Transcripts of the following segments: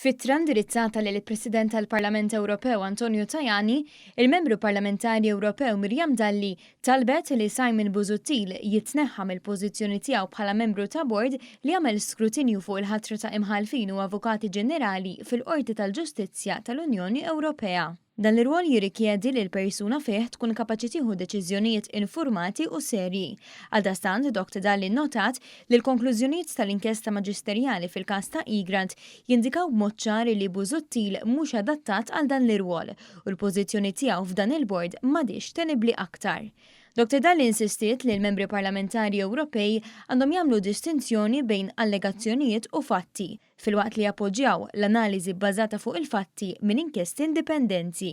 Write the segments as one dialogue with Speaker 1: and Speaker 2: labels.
Speaker 1: Fittra indirizzata lill President tal-Parlament Ewropew Antonio Tajani, il-membru parlamentari Ewropew Miriam Dalli talbet li Simon Busuttil jitneħħa mill-pożizzjoni tiegħu bħala membru ta' bord li għamel skrutinju fuq il-ħatra ta' imħalfin u avukati ġenerali fil-Qorti tal-Ġustizzja tal-Unjoni Ewropea. Dan l-irwol jirrikjedi li l-persuna fih tkun kapaċi tieħu deċiżjonijiet informati u serji. Għaldastant, Dr. Dalli notat li l-konklużjonijiet tal-inkjesta maġisterjali fil-każ ta' Igrant jindikaw b'mod ċar li Busuttil mhux adattat għal dan l-irwol u l-pożizzjoni tiegħu f'dan il-bord m'għadix tenibbli aktar. Dr. Dalli insistiet li l-membri parlamentari Ewropej għandhom jagħmlu distinzjoni bejn allegazzjonijiet u fatti, filwaqt li appoġġjaw l-analiżi bbażata fuq il-fatti minn inkjesti indipendenti.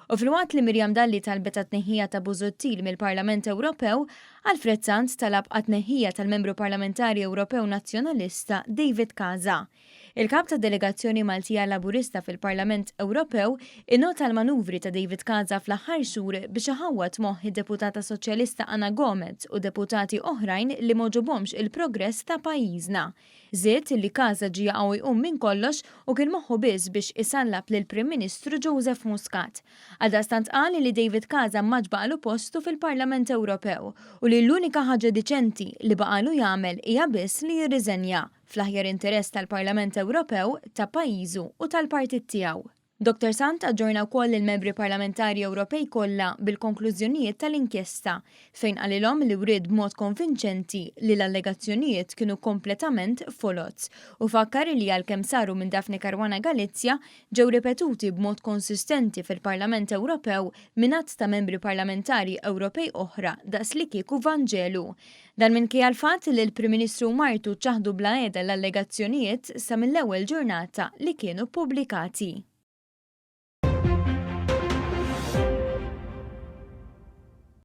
Speaker 1: U filwaqt li Miriam Dalli talbet għat-tneħħija ta' Busuttil mill-Parlament Ewropew, Alfred Sanz talab għat-tneħħija tal-membru parlamentari Ewropew Nazzjonalista David Casa. Il-kap ta' delegazzjoni Maltija Laburista fil-Parlament Ewropew innota l-manuvri ta' David Casa fl-aħħar xhur biex iħawwat moħħ id-deputata Soċjalista Anna Gomez u deputati oħrajn li ma ġobhomx il-progress ta' pajjiżna. Żied li Casa ġie jaqgħu jqum minn kollox u kien moħħu biss biex isallab lill-Prim Ministru Joseph Muscat. Għaldastant qal li David Casa ma ġbaqlu postu fil-Parlament Ewropew u li l-unika ħaġa diċenti li baqalu jagħmel hija biss li jirriżenja fl-aħjar interess tal-Parlament Ewropew, ta' pajjiżu u tal-partit tiegħu. Dr. Sant aġġorna wkoll il-membri parlamentari Ewropej kollha bil-konklużjonijiet tal-inkjesta fejn qalilhom li wried b'mod konvinċenti li l-allegazzjonijiet kienu kompletament folots u fakkar li għalkemm saru minn Daphne Caruana Galizia ġew ripetuti b'mod konsistenti fil-Parlament Ewropew mingħand ta' membri parlamentari Ewropej oħra daqs li kieku Vanġelu. Dan minkejja l-fatt li l-Prim Ministru Martu ċaħdu bla qiegħda l-allegazzjonijiet sa mill-ewwel ġurnata li kienu pubblikati.